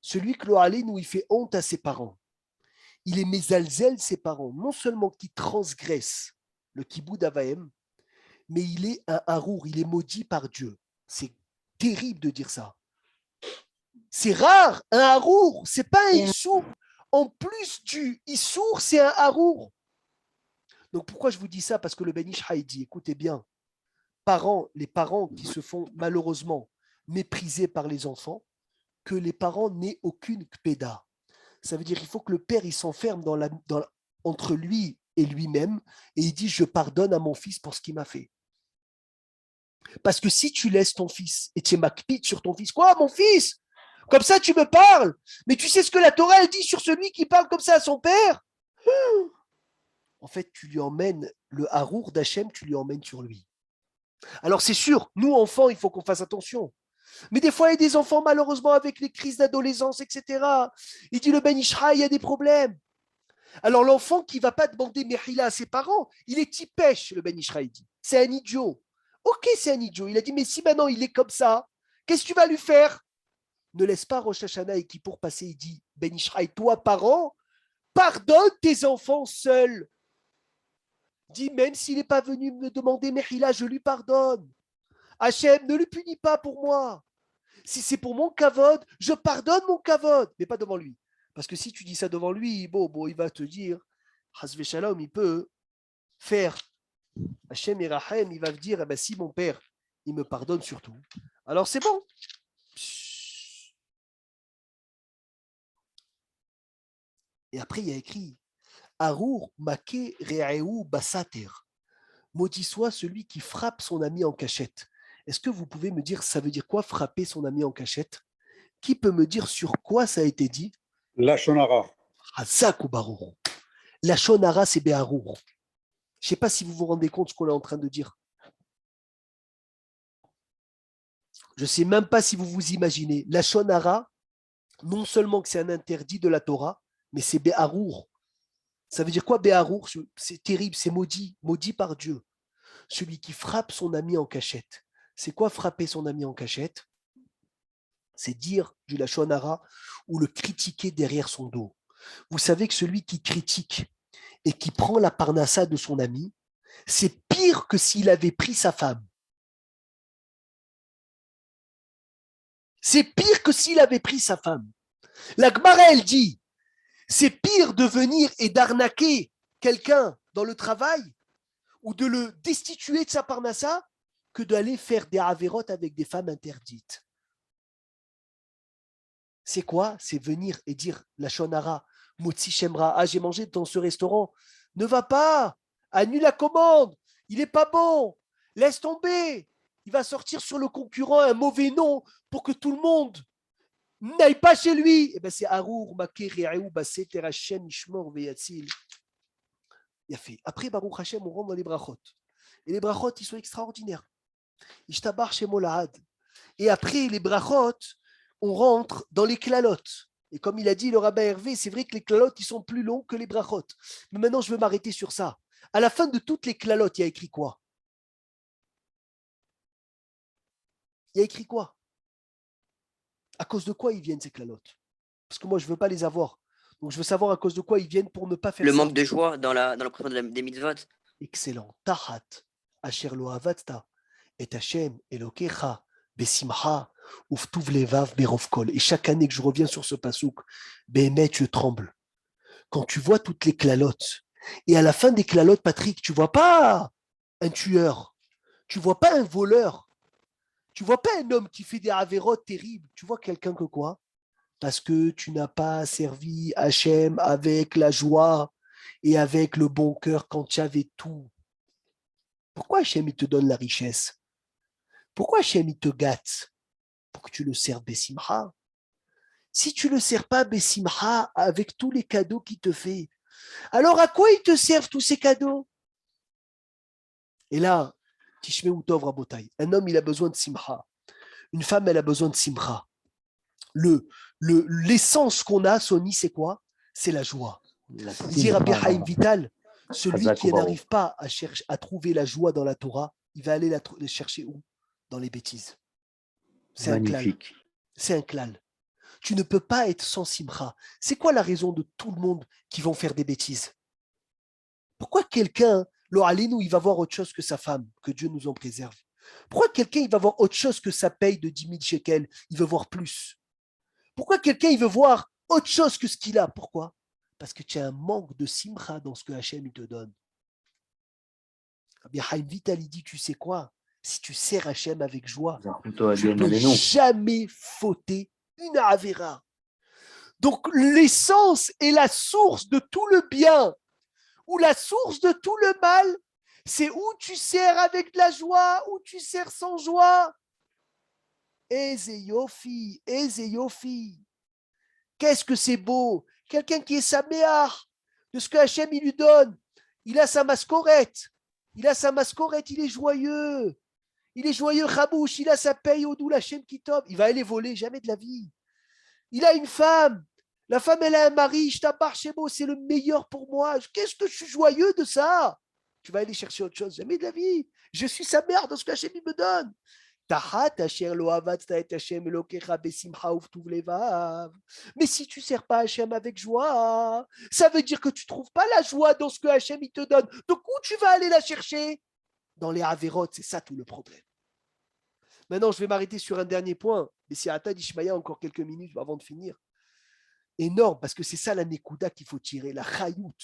A: Celui que l'Ohalin où il fait honte à ses parents. Il est mézalzel ses parents, non seulement qui transgresse le kiboud avaim, mais il est un harour, il est maudit par Dieu. C'est terrible de dire ça. C'est rare, un harour, c'est pas un issour. En plus du issour, c'est un harour. Donc pourquoi je vous dis ça? Parce que le Ben Ish Chai dit, écoutez bien, les parents qui se font malheureusement méprisés par les enfants, que les parents n'aient aucune kpéda. Ça veut dire qu'il faut que le père il s'enferme entre lui et lui-même et il dit je pardonne à mon fils pour ce qu'il m'a fait. Parce que si tu laisses ton fils et tu es makpid sur ton fils, quoi mon fils? Comme ça tu me parles? Mais tu sais ce que la Torah elle dit sur celui qui parle comme ça à son père? En fait, tu lui emmènes le harour d'Hachem, tu lui emmènes sur lui. Alors c'est sûr, nous enfants, il faut qu'on fasse attention. Mais des fois, il y a des enfants, malheureusement, avec les crises d'adolescence, etc. Il dit le Ben Ish Chai, il y a des problèmes. Alors, l'enfant qui ne va pas demander Mehila à ses parents, il est tipèche, le Ben Ish Chai dit. C'est un idiot. Ok, c'est un idiot. Il a dit, mais si maintenant il est comme ça, qu'est-ce que tu vas lui faire? Ne laisse pas Rosh Hashanah et qui pour passer, il dit, Ben Ish Chai, toi, parent, pardonne tes enfants seuls. Dis, même s'il n'est pas venu me demander Mehila, je lui pardonne. Hachem, ne le punis pas pour moi. Si c'est pour mon kavod, je pardonne mon kavod, mais pas devant lui. Parce que si tu dis ça devant lui, bon, il va te dire, Hasve Shalom, il peut faire Hachem et Rahem, il va te dire, eh ben, si mon père, il me pardonne surtout, alors c'est bon. Et après, il y a écrit Arour make re'eu basater. Maudit soit celui qui frappe son ami en cachette. Est-ce que vous pouvez me dire, ça veut dire quoi frapper son ami en cachette? Qui peut me dire sur quoi ça a été dit?
F: Lachon hara.
A: Hazak ou Barour. La shonara, c'est Béharour. Je ne sais pas si vous vous rendez compte de ce qu'on est en train de dire. Je ne sais même pas si vous vous imaginez. La shonara, non seulement que c'est un interdit de la Torah, mais c'est Béharour. Ça veut dire quoi Béharour? C'est terrible, c'est maudit, maudit par Dieu. Celui qui frappe son ami en cachette. C'est quoi frapper son ami en cachette? C'est dire du lachon hara ou le critiquer derrière son dos. Vous savez que celui qui critique et qui prend la parnassa de son ami, c'est pire que s'il avait pris sa femme. C'est pire que s'il avait pris sa femme. La Gemara, elle dit, c'est pire de venir et d'arnaquer quelqu'un dans le travail ou de le destituer de sa parnassa que d'aller faire des avérotes avec des femmes interdites. C'est quoi? C'est venir et dire la shonara, motzi shemra, ah j'ai mangé dans ce restaurant, ne va pas, annule la commande, il n'est pas bon, laisse tomber, il va sortir sur le concurrent un mauvais nom pour que tout le monde n'aille pas chez lui. Eh ben c'est Arour, Maké, Re'eu, Baseter, Hashem, Ishmor, Veyatzil. Il a fait. Après Baruch Hashem, on rentre dans les brachot. Et les brachot, ils sont extraordinaires. Ishtabar Shemo Lahad. Et après les brachot, on rentre dans les klalotes. Et comme il a dit le rabbin Hervé, c'est vrai que les klalotes, ils sont plus longs que les brachot. Mais maintenant, je veux m'arrêter sur ça. À la fin de toutes les klalotes, il y a écrit quoi? Il y a écrit quoi? À cause de quoi ils viennent ces klalotes? Parce que moi, je ne veux pas les avoir. Donc, je veux savoir à cause de quoi ils viennent pour ne pas faire
G: Le
A: ça.
G: manque de joie dans la présence des mitzvot.
A: Excellent. Tahat, asher lo avatta, et Hashem elokecha, besimcha, uftuv levav berov kol. Et chaque année que je reviens sur ce pasouk, Béhémet, je tremble. Quand tu vois toutes les klalotes, et à la fin des klalotes, Patrick, tu vois pas un tueur, tu vois pas un voleur, tu vois pas un homme qui fait des avérotes terribles, tu vois quelqu'un que quoi? Parce que tu n'as pas servi Hachem avec la joie et avec le bon cœur quand tu avais tout. Pourquoi Hachem il te donne la richesse? Pourquoi Hachem il te gâte? Pour que tu le serves Bessimcha. Si tu ne le sers pas Bessimcha avec tous les cadeaux qu'il te fait, alors à quoi ils te servent tous ces cadeaux? Et là, Tishmeu Tov Rabotai, un homme il a besoin de Simcha, une femme elle a besoin de Simcha. L'essence qu'on a, Sony, c'est quoi? C'est la joie. Dit Rabbi Haïm Vital, celui qui n'arrive pas à trouver la joie dans la Torah, il va aller la chercher où? Dans les bêtises. C'est un klal. C'est un klal. Tu ne peux pas être sans simcha. C'est quoi la raison de tout le monde qui vont faire des bêtises? Pourquoi quelqu'un, il va voir autre chose que sa femme, que Dieu nous en préserve? Pourquoi quelqu'un, il va voir autre chose que sa paye de 10 000 shekels? Il veut voir plus. Pourquoi quelqu'un, il veut voir autre chose que ce qu'il a? Pourquoi? Parce que tu as un manque de simcha dans ce que Hachem il te donne. Rabbi Haïm Vital, il dit, tu sais quoi? Si tu sers Hachem avec joie, tu ne peux jamais fauter une avéra. Donc, l'essence et la source de tout le bien ou la source de tout le mal, c'est où tu sers avec de la joie, ou tu sers sans joie. Eze yofi, eze yofi. Qu'est-ce que c'est beau. Quelqu'un qui est saméar de ce que Hachem il lui donne. Il a sa mascorette. Il a sa mascorette, il est joyeux. Il est joyeux, Khabouche, il a sa paye au doux, Hachem qui tombe. Il va aller voler, jamais de la vie. Il a une femme. La femme, elle a un mari. Je t'appartiens chez moi, c'est le meilleur pour moi. Qu'est-ce que je suis joyeux de ça? Tu vas aller chercher autre chose, jamais de la vie. Je suis sa mère dans ce qu'Hachem me donne. Mais si tu ne sers pas Hachem avec joie, ça veut dire que tu ne trouves pas la joie dans ce que Hachem te donne. Donc où tu vas aller la chercher? Dans les avérotes, c'est ça tout le problème. Maintenant, je vais m'arrêter sur un dernier point. Mais si Atad Ishmaïa, encore quelques minutes avant de finir. Énorme, parce que c'est ça la Nekuda qu'il faut tirer, la chayout,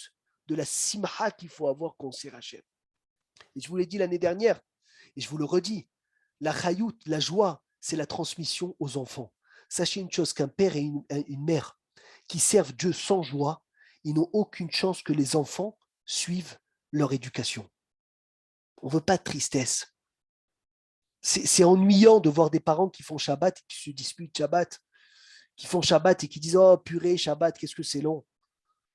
A: de la simha qu'il faut avoir quand on sert Hachem. Et je vous l'ai dit l'année dernière, et je vous le redis, la chayout, la joie, c'est la transmission aux enfants. Sachez une chose, qu'un père et une mère qui servent Dieu sans joie, ils n'ont aucune chance que les enfants suivent leur éducation. On ne veut pas de tristesse. C'est ennuyant de voir des parents qui font Shabbat et qui se disputent Shabbat, qui font Shabbat et qui disent « Oh purée, Shabbat, qu'est-ce que c'est long !»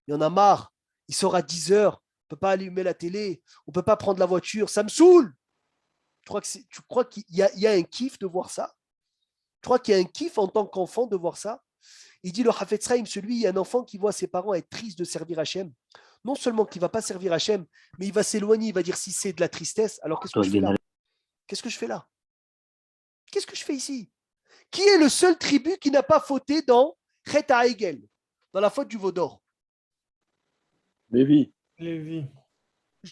A: Il y en a marre. Il sort à 10 heures. On ne peut pas allumer la télé. On ne peut pas prendre la voiture. Ça me saoule. Tu crois qu'il y a un kiff de voir ça? Tu crois qu'il y a un kiff en tant qu'enfant de voir ça? Il dit le Hafetz Chaim, il y a un enfant qui voit ses parents être tristes de servir Hachem. Non seulement qu'il ne va pas servir Hachem, mais il va s'éloigner. Il va dire si c'est de la tristesse, alors qu'est-ce que je fais là? Qu'est-ce que je fais là? Qu'est-ce que je fais ici? Qui est le seul tribu qui n'a pas fauté dans Chet HaEgel, dans la faute du veau d'or?
J: Lévi.
H: Lévi.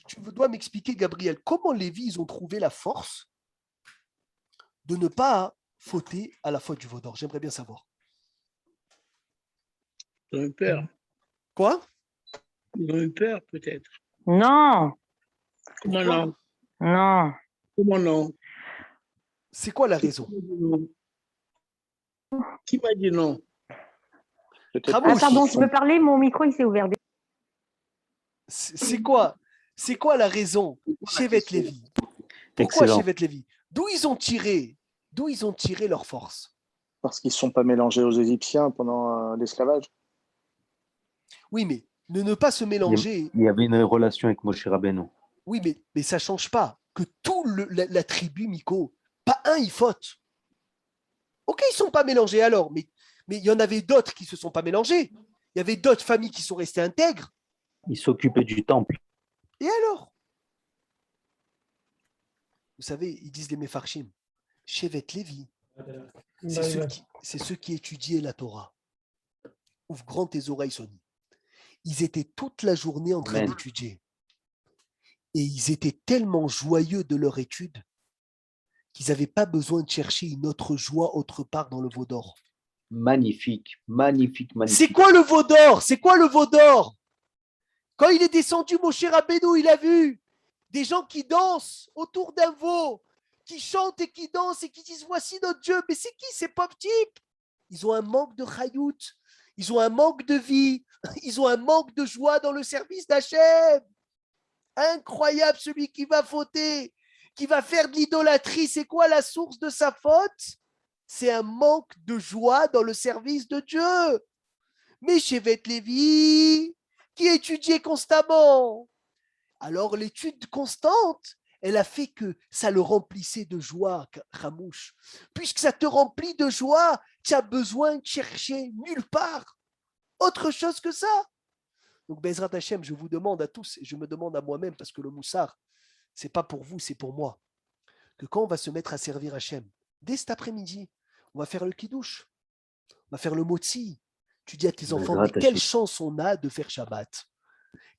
A: Tu dois m'expliquer, Gabriel, comment Lévi, ils ont trouvé la force de ne pas fauter à la faute du veau d'or? J'aimerais bien savoir.
J: Ils ont eu peur.
A: Quoi?
J: Ils ont eu peur, peut-être.
K: Non,
J: Comment non?
K: non.
J: Comment non?
A: C'est quoi la raison?
J: Qui m'a dit non?
K: Ah,
A: Ramouche,
K: pardon, tu peux parler? Mon micro, il s'est ouvert.
A: c'est quoi la raison? Shevet Lévi. Pourquoi
D: Excellent.
A: Shevet Lévi? D'où ils ont tiré leur force?
L: Parce qu'ils ne sont pas mélangés aux Égyptiens pendant l'esclavage.
A: Oui, mais ne pas se mélanger.
D: Il y avait une relation avec Moshe Rabbeinu.
A: Oui, mais ça ne change pas que tout la tribu Miko, pas un, il faute. Ok, ils ne sont pas mélangés alors, mais il y en avait d'autres qui ne se sont pas mélangés. Il y avait d'autres familles qui sont restées intègres.
D: Il s'occupait du temple.
A: Et alors? Vous savez, ils disent les Mefarshim, Shevet Lévi, c'est ceux qui étudiaient la Torah. Ouvre grand tes oreilles, Sony. Ils étaient toute la journée en train
D: Amen.
A: d'étudier. Et ils étaient tellement joyeux de leur étude qu'ils n'avaient pas besoin de chercher une autre joie autre part dans le veau d'or.
D: Magnifique, magnifique, magnifique.
A: C'est quoi le veau d'or? C'est quoi le veau d'or? Quand il est descendu, Moshe Rabbeinu, il a vu des gens qui dansent autour d'un veau, qui chantent et qui dansent et qui disent voici notre Dieu. Mais c'est qui ces pauvres types? Ils ont un manque de chayout, ils ont un manque de vie, ils ont un manque de joie dans le service d'Hachem. Incroyable, celui qui va fauter, qui va faire de l'idolâtrie. C'est quoi la source de sa faute? C'est un manque de joie dans le service de Dieu. Mais Shevet Lévi, qui étudiait constamment, alors l'étude constante, elle a fait que ça le remplissait de joie, Ramouche. Puisque ça te remplit de joie, tu as besoin de chercher nulle part autre chose que ça. Donc, Bezrat Hashem, je vous demande à tous, et je me demande à moi-même, parce que le moussard, ce n'est pas pour vous, c'est pour moi, que quand on va se mettre à servir Hashem, dès cet après-midi, on va faire le kiddush, on va faire le motzi. Tu dis à tes enfants, mais quelle chance on a de faire Shabbat.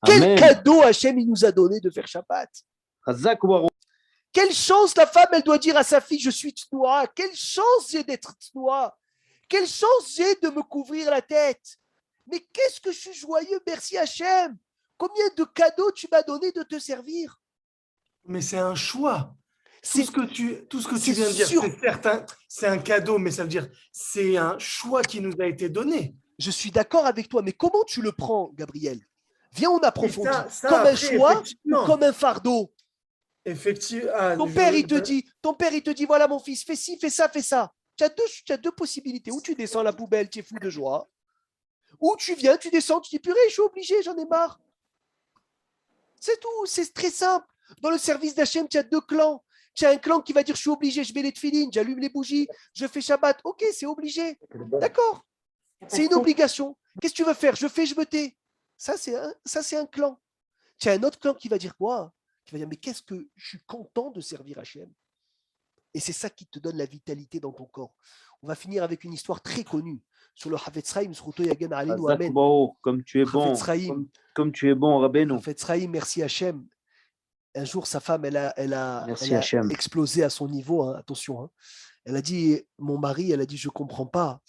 A: Quel
D: Amen.
A: cadeau Hashem il nous a donné de faire Shabbat. Quelle chance la femme, elle doit dire à sa fille, je suis tnoua. Quelle chance j'ai d'être tnoua. Quelle chance j'ai de me couvrir la tête. Mais qu'est-ce que je suis joyeux, merci Hachem. Combien de cadeaux tu m'as donné de te servir?
H: Mais c'est un choix. Tout ce que tu viens de dire,
A: sûr.
H: c'est certain, c'est un cadeau, mais ça veut dire c'est un choix qui nous a été donné.
A: Je suis d'accord avec toi, mais comment tu le prends, Gabriel? Viens, on approfondit.
H: Ça,
A: comme
H: après,
A: un choix ou comme un fardeau?
H: Effectivement.
A: Ton père, il te dit, voilà mon fils, fais ci, fais ça, fais ça. Tu as deux possibilités. Ou tu descends la poubelle, tu es fou de joie. Ou tu viens, tu descends, tu dis, purée, je suis obligé, j'en ai marre. C'est tout, c'est très simple. Dans le service d'Hachem, tu as deux clans. Tu as un clan qui va dire, je suis obligé, je mets les tefilines, j'allume les bougies, je fais Shabbat. Ok, c'est obligé. D'accord. C'est une obligation. Qu'est-ce que tu veux faire? Je fais, je me tais. Ça, c'est un clan. Tu as un autre clan qui va dire quoi? Qui va dire, mais qu'est-ce que je suis content de servir Hachem. Et c'est ça qui te donne la vitalité dans ton corps. On va finir avec une histoire très connue sur le Hafetz Chaim, Zchuto Yagen Aleinu, Amen.
D: Comme tu es bon, comme tu es bon, Rabbeinu.
A: Hafetz Chaim, merci Hachem. Un jour, sa femme, elle a
D: Hachem.
A: explosé à son niveau, hein, attention. Hein. Elle a dit, mon mari, elle a dit, je ne comprends pas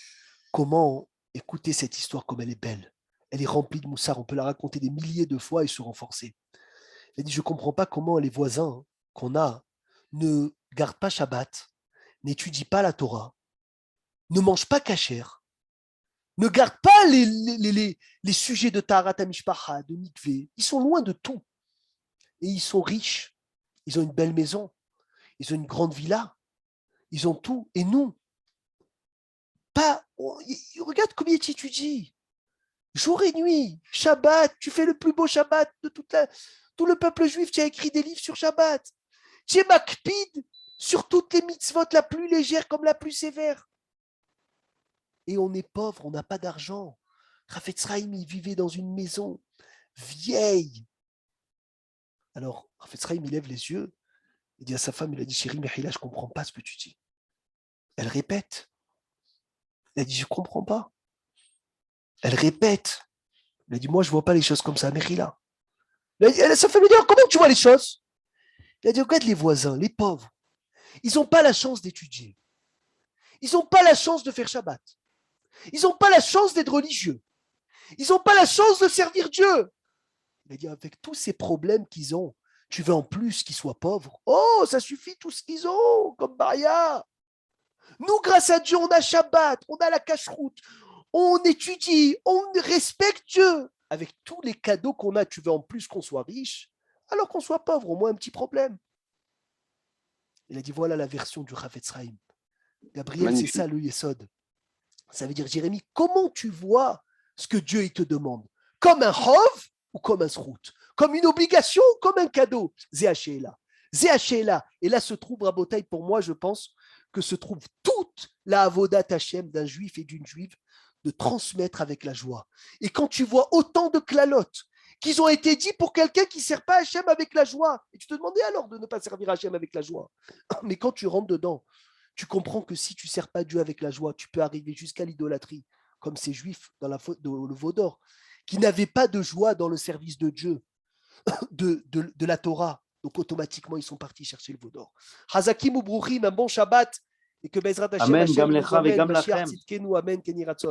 A: comment écouter cette histoire comme elle est belle. Elle est remplie de moussard, on peut la raconter des milliers de fois et se renforcer. Elle a dit, je ne comprends pas comment les voisins qu'on a ne gardent pas Shabbat, n'étudient pas la Torah, ne mangent pas kasher, ne gardent pas les sujets de Taharat HaMishpacha, de Mikvé. Ils sont loin de tout. Et ils sont riches. Ils ont une belle maison. Ils ont une grande villa. Ils ont tout. Et nous, regarde combien tu étudies. Jour et nuit, Shabbat, tu fais le plus beau Shabbat de tout le peuple juif. Tu as écrit des livres sur Shabbat. Tu es makpid sur toutes les mitzvot, la plus légère comme la plus sévère. Et on est pauvre, on n'a pas d'argent. Chafetz Chaim, il vivait dans une maison vieille. Alors, Chafetz Chaim, il lève les yeux. Il dit à sa femme, il a dit, chérie, Mechila, je ne comprends pas ce que tu dis. Elle répète. Il a dit, je ne comprends pas. Elle répète. Il a dit, moi, je ne vois pas les choses comme ça, Mechila. Sa femme lui dit, comment tu vois les choses? Il a dit, regarde les voisins, les pauvres. Ils n'ont pas la chance d'étudier. Ils n'ont pas la chance de faire Shabbat. Ils n'ont pas la chance d'être religieux. Ils n'ont pas la chance de servir Dieu. Il a dit, avec tous ces problèmes qu'ils ont, tu veux en plus qu'ils soient pauvres? Oh, ça suffit tout ce qu'ils ont, comme Maria. Nous, grâce à Dieu, on a Shabbat, on a la cacheroute, on étudie, on respecte Dieu. Avec tous les cadeaux qu'on a, tu veux en plus qu'on soit riche, alors qu'on soit pauvre, au moins un petit problème. Il a dit, voilà la version du Chafetz Chaim. Gabriel, magnifique. C'est ça le Yesod. Ça veut dire, Jérémie, comment tu vois ce que Dieu il te demande? Comme un chov ou comme un srout? Comme une obligation ou comme un cadeau? Zéachéla. Zéachéla. Et là se trouve, Rabotaï, pour moi, je pense que se trouve toute la avodat Hashem d'un juif et d'une juive de transmettre avec la joie. Et quand tu vois autant de klalotes qu'ils ont été dit pour quelqu'un qui ne sert pas Hashem avec la joie, et tu te demandais alors de ne pas servir Hashem avec la joie. Mais quand tu rentres dedans, tu comprends que si tu ne sers pas Dieu avec la joie, tu peux arriver jusqu'à l'idolâtrie, comme ces juifs dans le veau d'or, qui n'avaient pas de joie dans le service de Dieu, de la Torah. Donc automatiquement, ils sont partis chercher le veau d'or. Hazakim ou Brouchim, un bon Shabbat, et que Bezrat Hashem,
D: Amen,
A: Hashem
D: Gam
A: nous
D: Lecha
A: emmène,
D: Vegam
A: Mashiach
D: Lachem.
A: Tzidkenu, Amen, Ken Yiratzon.